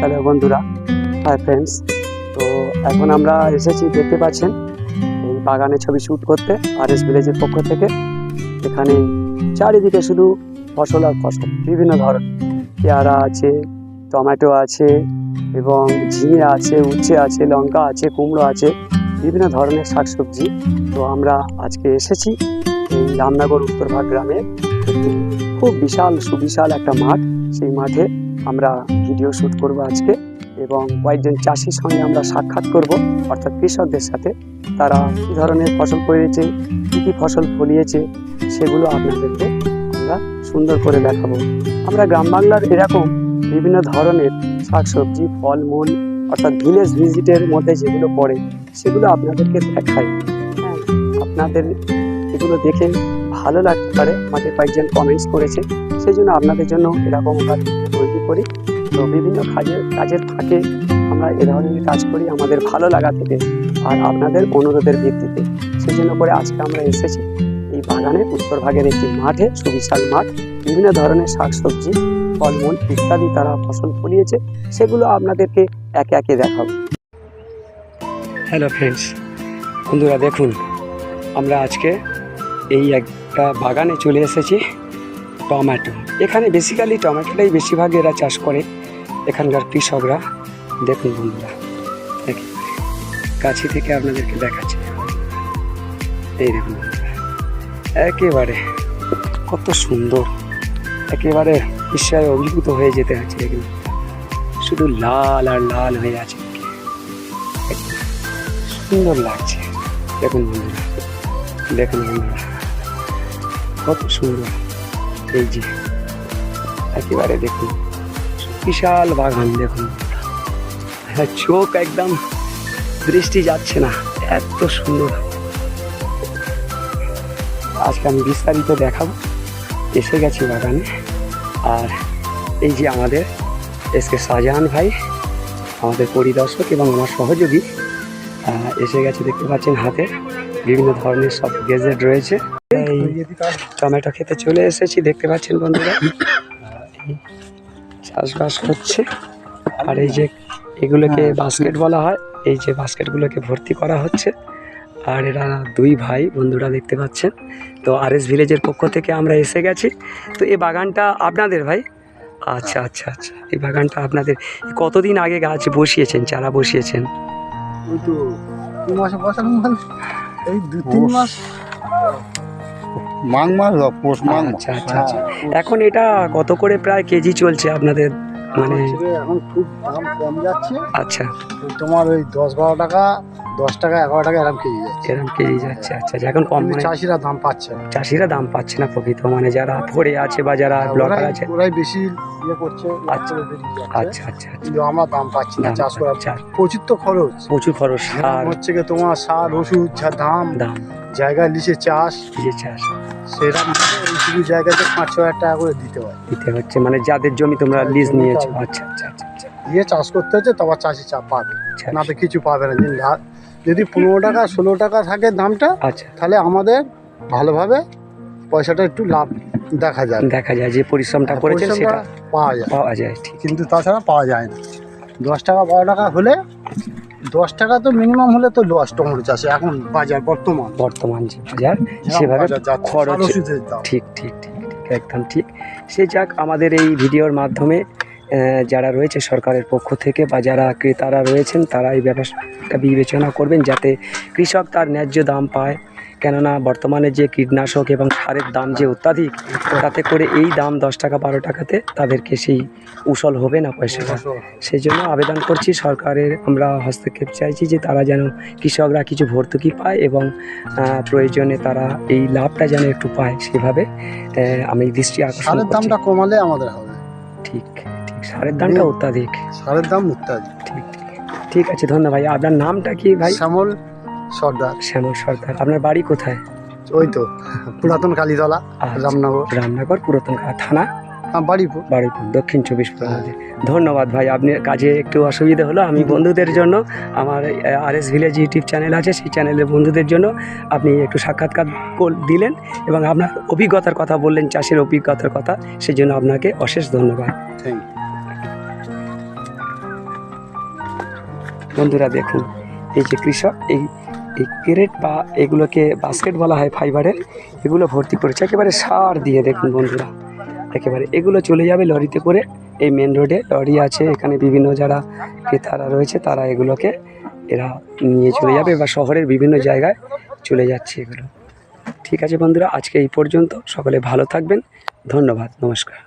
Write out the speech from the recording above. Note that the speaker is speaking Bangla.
হ্যালো বন্ধুরা, হাই ফ্রেন্ডস। তো এখন আমরা এসেছি, দেখতে পাচ্ছেন এই বাগানে ছবি শ্যুট করতে আরএস ভিলেজের পক্ষ থেকে। এখানে চারিদিকে শুধু ফসল আর ফসল, বিভিন্ন ধরনের পেয়ারা আছে, টমেটো আছে এবং ঝিঙে আছে, উচ্ছে আছে, লঙ্কা আছে, কুমড়ো আছে, বিভিন্ন ধরনের শাকসবজি। তো আমরা আজকে এসেছি এই রামনগর উত্তরভাগ গ্রামে, একটি খুব সুবিশাল একটা মাঠ। সেই মাঠে আমরা ভিডিও শ্যুট করব আজকে এবং কয়েকজন চাষির সঙ্গে আমরা সাক্ষাৎ করব, অর্থাৎ কৃষকদের সাথে। তারা কী ধরনের ফসল করেছে, কী কী ফসল ফলিয়েছে, সেগুলো আপনাদেরকে আমরা সুন্দর করে দেখাবো। আমরা গ্রাম বাংলার এরকম বিভিন্ন ধরনের শাকসবজি, ফলমূল, অর্থাৎ ভিলেজ ভিজিটের মধ্যে যেগুলো পড়ে সেগুলো আপনাদেরকে দেখাই। হ্যাঁ, আপনাদের এগুলো দেখে ভালো লাগতে পারে, আমাকে কয়েকজন কমেন্টস করেছে, সেই জন্য আপনাদের জন্য এরকম আমরা তৈরি করি। তো বিভিন্ন কাজের ফাঁকে আমরা এ ধরনের কাজ করি আমাদের ভালো লাগা থেকে আর আপনাদের অনুরোধের ভিত্তিতে। সেই জন্য করে আজকে আমরা এসেছি এই বাগানে, উত্তরভাগের একটি মাঠে, সুবিশাল মাঠ। বিভিন্ন ধরনের শাকসবজি, ফলমূল ইত্যাদি তারা ফসল ফলিয়েছে, সেগুলো আপনাদেরকে একে একে দেখাবো। হ্যালো ফ্রেন্ডস, বন্ধুরা দেখুন, আমরা আজকে এই একটা বাগানে চলে এসেছি। টমেটো, এখানে বেসিক্যালি টমেটোটাই বেশিরভাগ এরা চাষ করে এখানকার কৃষকরা। দেখুন বন্ধুরা, কাছে থেকে আপনাদেরকে দেখাচ্ছি। এই দেখুন বন্ধুরা, একেবারে কত সুন্দর, একেবারে বিস্ময়ে অভিভূত হয়ে যেতে হচ্ছে। এগুলো শুধু লাল আর লাল হয়ে আছে, সুন্দর লাগছে। দেখুন বন্ধুরা, দেখুন বন্ধুরা, কত সুন্দর। এই যে একেবারে দেখুন বিশাল বাগান, দেখুন হ্যাঁ, চোখ একদম দৃষ্টি যাচ্ছে না, এত সুন্দর। আজকে আমি বিস্তারিত দেখাবো। এসে গেছি বাগানে, আর এই যে আমাদের এসকে শাহজাহান ভাই, আমাদের পরিদর্শক এবং আমার সহযোগী এসে গেছে। দেখতে পাচ্ছেন হাতে বিভিন্ন ধরনের সব গেজেট রয়েছে। এই টমেটো খেতে চলে এসেছি, দেখতে পাচ্ছেন বন্ধুরা, চাষবাস হচ্ছে। আর এই যে এগুলোকে বাস্কেট বলা হয়, এই যে বাস্কেটগুলোকে ভর্তি করা হচ্ছে। আর এরা দুই ভাই, বন্ধুরা দেখতে পাচ্ছেন। তো আরএস ভিলেজের পক্ষ থেকে আমরা এসে গেছি। তো এই বাগানটা আপনাদের ভাই? আচ্ছা আচ্ছা আচ্ছা, এই বাগানটা আপনাদের। কতদিন আগে গাছ বসিয়েছেন, চারা বসিয়েছেন? ওই তো 2 মাসে বসানো, এই 2-3 মাস, মাঘ মাস, পৌষ মাঘ। আচ্ছা আচ্ছা আচ্ছা। এখন এটা কত করে প্রায় কেজি চলছে আপনাদের? মানে এখন খুব দাম কম যাচ্ছে। আচ্ছা, তোমার ওই 10-12 টাকা, 10 টাকা, 11 টাকা এরকম কেজি যাচ্ছে। এরকম কেজি যাচ্ছে। আচ্ছা, এখন কম, মানে চাষিরা দাম পাচ্ছে না। চাষিরা দাম পাচ্ছে না প্রকৃত, মানে যারা পড়ে আছে বা যারা ব্লকার আছে, ওরাই বেশি ইয়ে করছে। আচ্ছা আচ্ছা আচ্ছা। কিন্তু আমরা দাম পাচ্ছি না চাষ করার। প্রচুর তো খরচ, প্রচুর খরচ। সার হচ্ছে কি তোমার, সার, ওষুধ, দাম জায়গা লিচে চাষ, সেটা শুধু জায়গাতে 5-6 হাজার টাকা করে দিতে হচ্ছে, মানে যাদের জমি তোমরা লিজ নিয়েছো। আচ্ছা আচ্ছা আচ্ছা, দিয়ে চাষ করতে হচ্ছে, তবে চাষি চাপ পাবে না, তো কিছু পাবে না। যদি 15 টাকা 16 টাকা থাকে দামটা, আচ্ছা, তাহলে আমাদের ভালোভাবে পয়সাটা একটু লাভ দেখা যায়, যে পরিশ্রমটা করেছেন সেটা পাওয়া যায় ঠিক। কিন্তু তাছাড়া পাওয়া যায় না। 10 টাকা 12 টাকা হলে, 10 টাকা তো মিনিমাম হলে তো লস টমেটো চাষে এখন বাজার, বর্তমান যে বাজার, সেভাবে খরচ। ঠিক ঠিক ঠিক ঠিক, একদম ঠিক। সে যাক, আমাদের এই ভিডিওর মাধ্যমে যারা রয়েছে সরকারের পক্ষ থেকে বা যারা ক্রেতারা রয়েছেন, তারা এই ব্যাপারটা বিবেচনা করবেন যাতে কৃষক তার ন্যায্য দাম পায়। কেননা বর্তমানে যে কীটনাশক এবং সারের দাম যে অত্যাধিক, তাতে করে এই দাম 10 টাকা 12 টাকাতে তাদেরকে সেই উসল হবে না পয়সাটা। সেই জন্য আবেদন করছি সরকারের, আমরা হস্তক্ষেপ চাইছি যে তারা যেন, কৃষকরা কিছু ভর্তুকি পায় এবং প্রয়োজনে তারা এই লাভটা যেন একটু পায়, সেভাবে আমি দৃষ্টি আকর্ষণ করছি। দামটা কমালে আমাদের হবে। ঠিক ঠিক, সারের দামটা অত্যাধিক, সারের দাম অত্যাধিক। ঠিক ঠিক আছে, ধন্যবাদ ভাই। আপনার নামটা কি ভাই? শ্যামল সর্দার। শ্যামল সর্দার। আপনার বাড়ি কোথায়? ওই তো পুরাতন কালীতলা, রামনগর পুরাতন থানা, বাড়িপুর, দক্ষিণ 24 পরগনা। ধন্যবাদ ভাই, আপনি কাজে একটু অসুবিধা হলো। আমি বন্ধুদের জন্য, আমার আরএস ভিলেজ ইউটিউব চ্যানেল আছে, সেই চ্যানেলের বন্ধুদের জন্য আপনি একটু সাক্ষাৎকার দিলেন এবং আপনার অভিজ্ঞতার কথা বললেন, চাষের অভিজ্ঞতার কথা, সেই জন্য আপনাকে অশেষ ধন্যবাদ। Thank you. বন্ধুরা দেখুন, এই যে কৃষক এই ক্যারেট বা এগুলোকে বাস্কেট বলা হয় ফাইবারের, এগুলো ভর্তি করেছে একেবারে সার দিয়ে। দেখুন বন্ধুরা, একেবারে এগুলো চলে যাবে লরিতে করে। এই মেন রোডে লরি আছে, এখানে বিভিন্ন যারা ক্রেতারা রয়েছে তারা এগুলোকে এরা নিয়ে চলে যাবে বা শহরের বিভিন্ন জায়গায় চলে যাচ্ছে এগুলো। ঠিক আছে বন্ধুরা, আজকে এই পর্যন্ত। সকলে ভালো থাকবেন, ধন্যবাদ, নমস্কার।